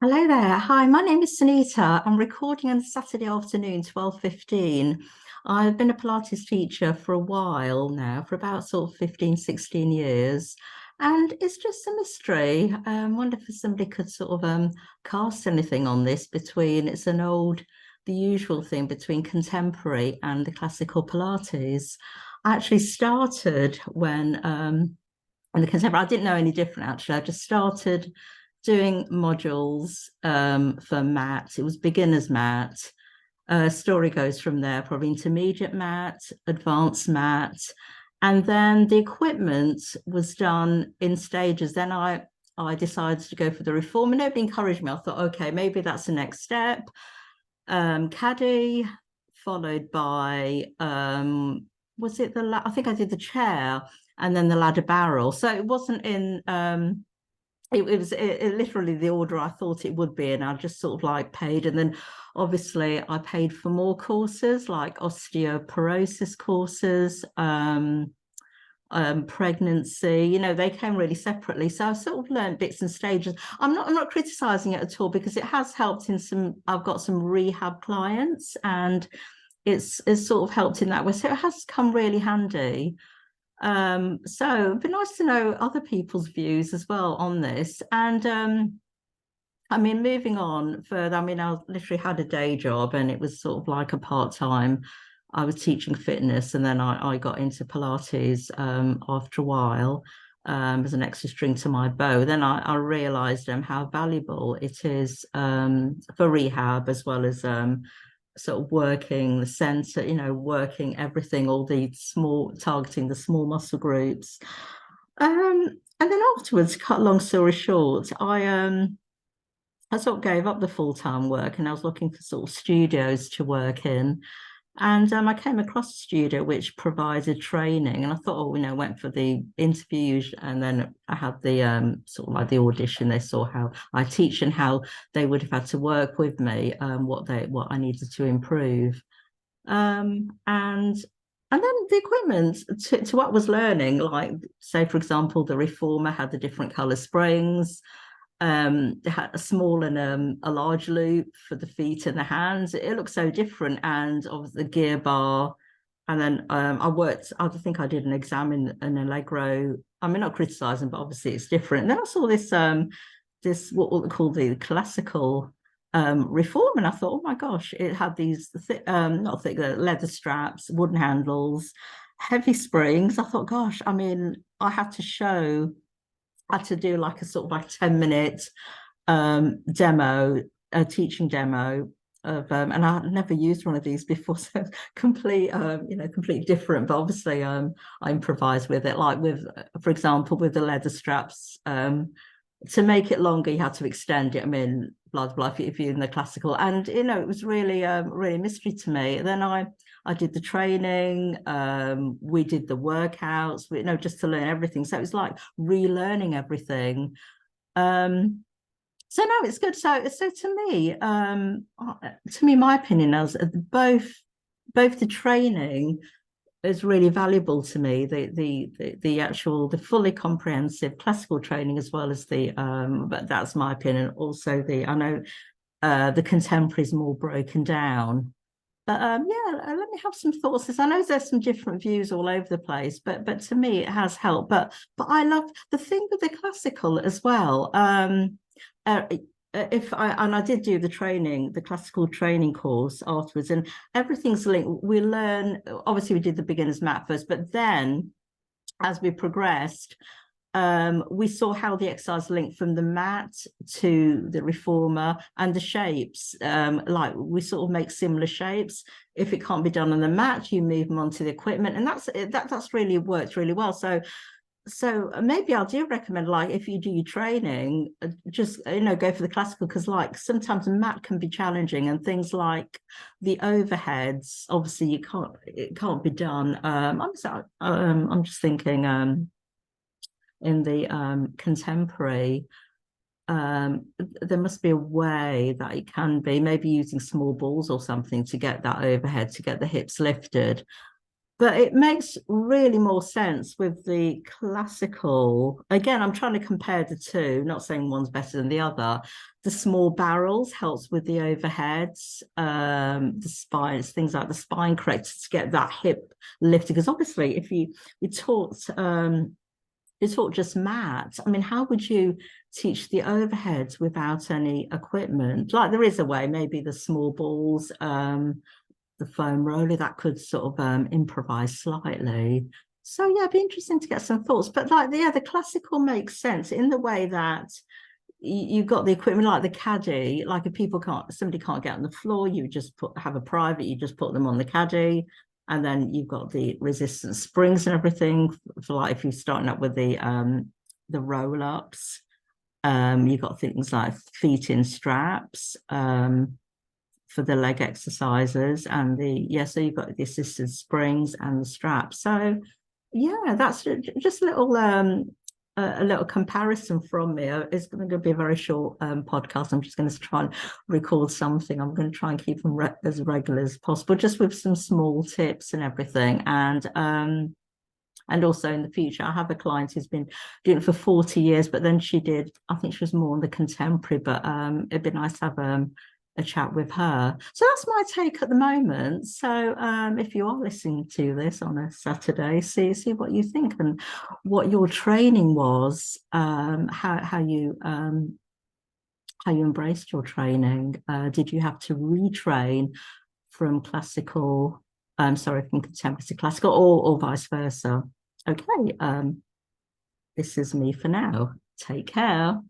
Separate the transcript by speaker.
Speaker 1: Hello there. Hi, my name is Sunita. I'm recording on Saturday afternoon, 12:15. I've been a Pilates teacher for a while now, for about sort of 15, 16 years. And it's just a mystery. Wonder if somebody could sort of cast anything on this between the usual thing between contemporary and the classical Pilates. I actually started when the contemporary, I didn't know any different actually. I just started doing modules for mat. It was beginner's mat. Story goes from there, probably intermediate mat, advanced mat. And then the equipment was done in stages. Then I decided to go for the reform, and nobody encouraged me. I thought, okay, maybe that's the next step. Caddy, followed by was it I think I did the chair and then the ladder barrel. So it wasn't in it was literally the order I thought it would be, and I just sort of like paid, and then obviously I paid for more courses like osteoporosis courses, pregnancy. They came really separately, so I sort of learned bits and stages. I'm not criticizing it at all, because it has helped in some. I've got some rehab clients, and it's sort of helped in that way, so it has come really handy. So it'd be nice to know other people's views as well on this. And I mean, moving on further, I mean, I literally had a day job, and it was sort of like a part-time. I was teaching fitness, and then I got into Pilates after a while, as an extra string to my bow. Then I realized how valuable it is for rehab, as well as sort of working the center, working everything, all the targeting the small muscle groups. And then afterwards, cut long story short, I sort of gave up the full-time work, and I was looking for sort of studios to work in. And I came across a studio which provided training, and I thought, went for the interviews, and then I had the sort of like the audition. They saw how I teach and how they would have had to work with me, what I needed to improve, and then the equipment to what I was learning, like say for example, the reformer had the different color springs. They had a small and a large loop for the feet and the hands. It looked so different, and of the gear bar. And then I think I did an exam in an Allegro. I mean, not criticizing, but obviously it's different. And then I saw this what we call the classical reform, and I thought, oh my gosh, it had these not thick leather straps, wooden handles, heavy springs. I thought, gosh, I mean, I had to do like a sort of like 10-minute demo, a teaching demo of and I had never used one of these before, so completely different. But obviously I improvised with it, like with, for example, with the leather straps. To make it longer, you had to extend it. I mean, blah blah. If you're in the classical, and it was really a mystery to me. Then I did the training. We did the workouts. Just to learn everything. So it was like relearning everything. So no, it's good. So to me, my opinion is both the training is really valuable to me. The fully comprehensive classical training, as well as but that's my opinion. Also, I know the contemporary is more broken down. But yeah, let me have some thoughts. I know there's some different views all over the place, but to me it has helped. But I love the thing with the classical as well. Uh, if I did do the classical training course afterwards, and everything's linked. We learn, obviously we did the beginner's mat first, but then as we progressed, we saw how the exercise linked from the mat to the reformer, and the shapes. Like we sort of make similar shapes. If it can't be done on the mat, you move them onto the equipment, and that's really worked really well. So maybe I do recommend, like, if you do your training, just go for the classical, because like sometimes a mat can be challenging, and things like the overheads, obviously it can't be done. I'm just thinking in the contemporary, there must be a way that it can be, maybe using small balls or something to get that overhead, to get the hips lifted. but it makes really more sense with the classical. Again, I'm trying to compare the two, not saying one's better than the other. The small barrels helps with the overheads, the spines, things like the spine corrector to get that hip lifted. Because obviously, if you taught just mat, I mean, how would you teach the overheads without any equipment? Like there is a way, maybe the small balls, the foam roller that could sort of improvise slightly. So yeah, it'd be interesting to get some thoughts. But like yeah, the classical makes sense in the way that you've got the equipment like the caddy. Like if somebody can't get on the floor, you just have a private, you just put them on the caddy. And then you've got the resistance springs and everything for like if you're starting up with the roll ups. You've got things like feet in straps. For the leg exercises and so you've got the assisted springs and the straps. So yeah, that's just a little comparison from me. It's going to be a very short podcast. I'm just going to try and record something. I'm going to try and keep them as regular as possible, just with some small tips and everything. And also in the future, I have a client who's been doing it for 40 years, but then I think she was more on the contemporary, but it'd be nice to have a chat with her. So that's my take at the moment. So if you are listening to this on a Saturday, see what you think and what your training was, how you embraced your training. Did you have to retrain from classical, from contemporary to classical, or vice versa? Okay, this is me for now. Take care.